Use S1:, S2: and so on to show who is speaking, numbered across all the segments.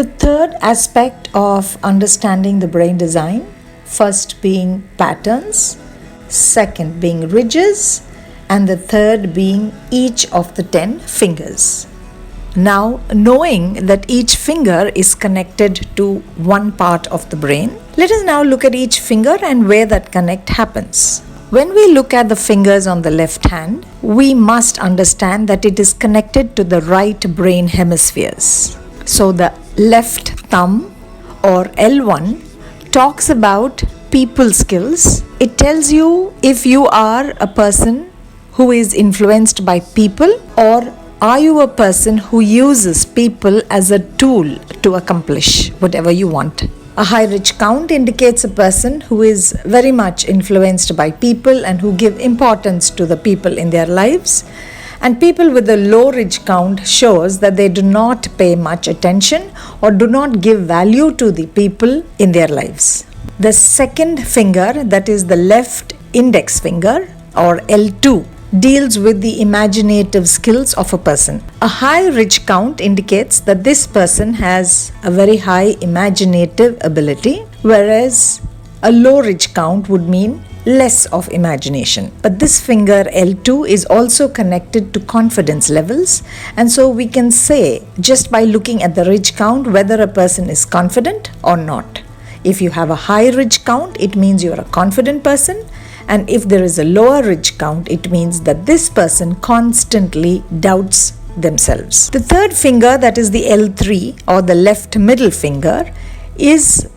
S1: The third aspect of understanding the brain design, first being patterns, second being ridges, and the third being each of the 10 fingers. Now, knowing that each finger is connected to one part of the brain, let us now look at each finger and where that connect happens. When we look at the fingers on the left hand, we must understand that it is connected to the right brain hemispheres. So the left thumb or L1 talks about people skills. It tells you if you are a person who is influenced by people, or are you a person who uses people as a tool to accomplish whatever you want. A high ridge count indicates a person who is very much influenced by people and who give importance to the people in their lives. And people with a low ridge count shows that they do not pay much attention or do not give value to the people in their lives. The second finger, that is the left index finger or L2, deals with the imaginative skills of a person. A high ridge count indicates that this person has a very high imaginative ability, whereas a low ridge count would mean less of imagination. But this finger L2 is also connected to confidence levels, and so we can say just by looking at the ridge count whether a person is confident or not. If you have a high ridge count, it means you are a confident person. And if there is a lower ridge count, it means that this person constantly doubts themselves. The third finger, that is the L3 or the left middle finger, is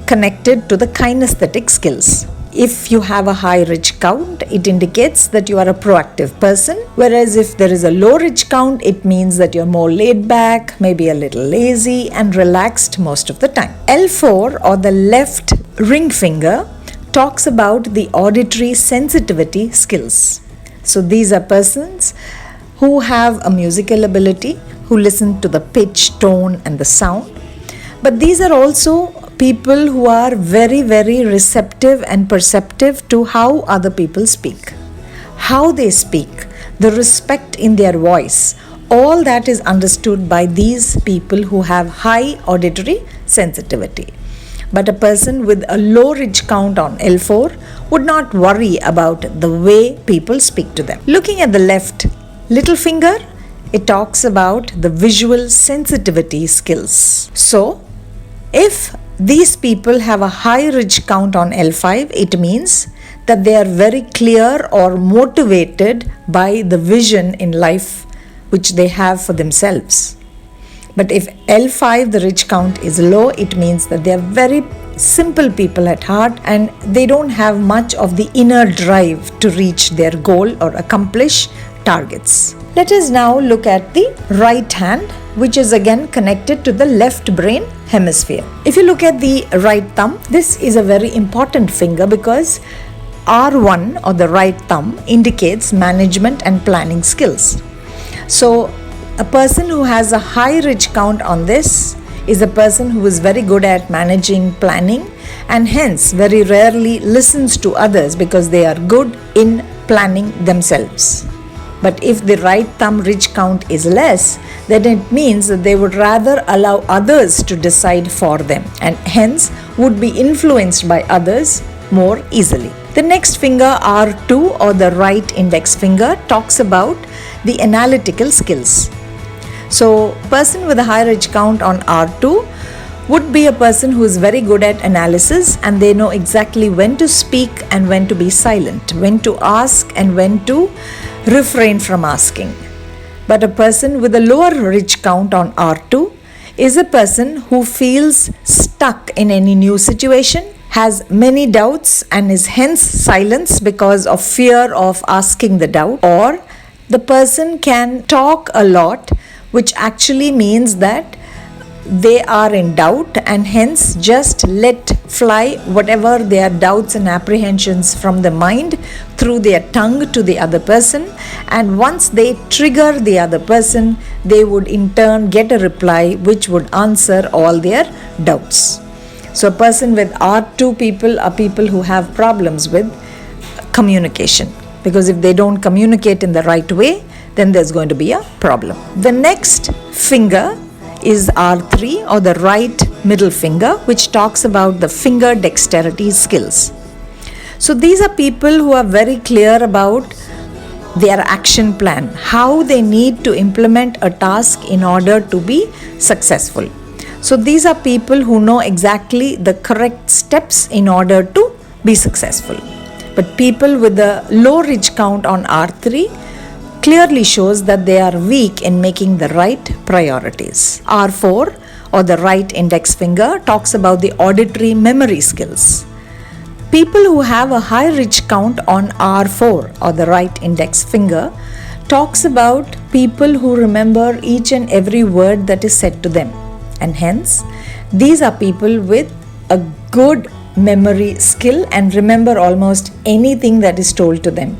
S1: connected to the kinesthetic skills. If you have a high ridge count, it indicates that you are a proactive person, whereas if there is a low ridge count, it means that you're more laid back, maybe a little lazy and relaxed most of the time. L4 or the left ring finger talks about the auditory sensitivity skills. So these are persons who have a musical ability, who listen to the pitch, tone and the sound. But these are also people who are very, very receptive and perceptive to how other people speak. How they speak, the respect in their voice, all that is understood by these people who have high auditory sensitivity. But a person with a low ridge count on L4 would not worry about the way people speak to them. Looking at the left little finger, it talks about the visual sensitivity skills. So, if these people have a high ridge count on L5, it means that they are very clear or motivated by the vision in life which they have for themselves. But if L5, the ridge count, is low, it means that they are very simple people at heart and they don't have much of the inner drive to reach their goal or accomplish targets. Let us now look at the right hand, which is again connected to the left brain hemisphere. If you look at the right thumb, this is a very important finger because R1 or the right thumb indicates management and planning skills. So a person who has a high ridge count on this is a person who is very good at managing, planning, and hence very rarely listens to others because they are good in planning themselves. But if the right thumb ridge count is less, then it means that they would rather allow others to decide for them and hence would be influenced by others more easily. The next finger, R2 or the right index finger, talks about the analytical skills. So, a person with a high ridge count on R2 would be a person who is very good at analysis and they know exactly when to speak and when to be silent, when to ask and when to refrain from asking. But a person with a lower ridge count on R2 is a person who feels stuck in any new situation, has many doubts and is hence silenced because of fear of asking the doubt, or the person can talk a lot, which actually means that they are in doubt and hence just let fly whatever their doubts and apprehensions from the mind through their tongue to the other person, and once they trigger the other person, they would in turn get a reply which would answer all their doubts. So a person with R2 people are people who have problems with communication, because if they don't communicate in the right way, then there's going to be a problem. The next finger is R3 or the right middle finger, which talks about the finger dexterity skills. So these are people who are very clear about their action plan, how they need to implement a task in order to be successful. So these are people who know exactly the correct steps in order to be successful. But people with a low ridge count on R3 clearly shows that they are weak in making the right priorities. R4 or the right index finger talks about the auditory memory skills. People who have a high ridge count on R4 or the right index finger talks about people who remember each and every word that is said to them, and hence these are people with a good memory skill and remember almost anything that is told to them.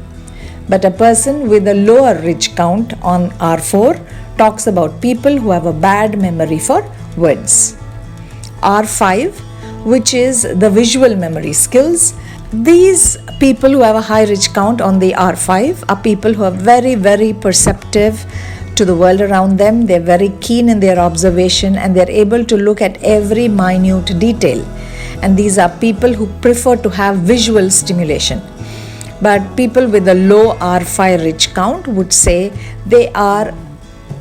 S1: But a person with a lower ridge count on R4 talks about people who have a bad memory for words. R5, which is the visual memory skills. These people who have a high ridge count on the R5 are people who are very, very perceptive to the world around them. They're very keen in their observation and they're able to look at every minute detail. And these are people who prefer to have visual stimulation. But people with a low R5 ridge count would say they are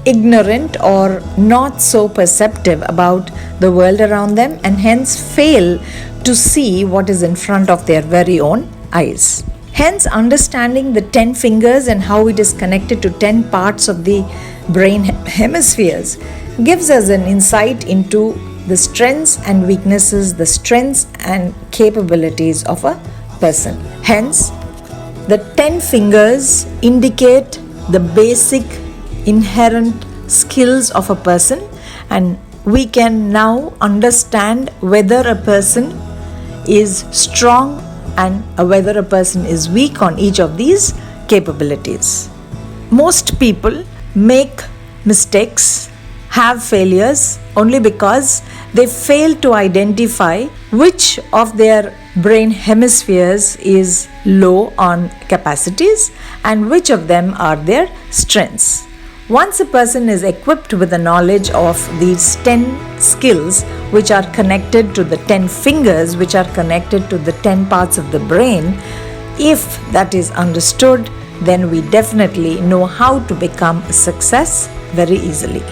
S1: ignorant or not so perceptive about the world around them and hence fail to see what is in front of their very own eyes. Hence, understanding the 10 fingers and how it is connected to 10 parts of the brain hemispheres gives us an insight into the strengths and weaknesses, the strengths and capabilities of a person. Hence, the 10 fingers indicate the basic inherent skills of a person, and we can now understand whether a person is strong and whether a person is weak on each of these capabilities. Most people make mistakes, have failures only because they fail to identify which of their brain hemispheres is low on capacities and which of them are their strengths. Once a person is equipped with the knowledge of these 10 skills which are connected to the 10 fingers which are connected to the 10 parts of the brain, if that is understood, then we definitely know how to become a success very easily.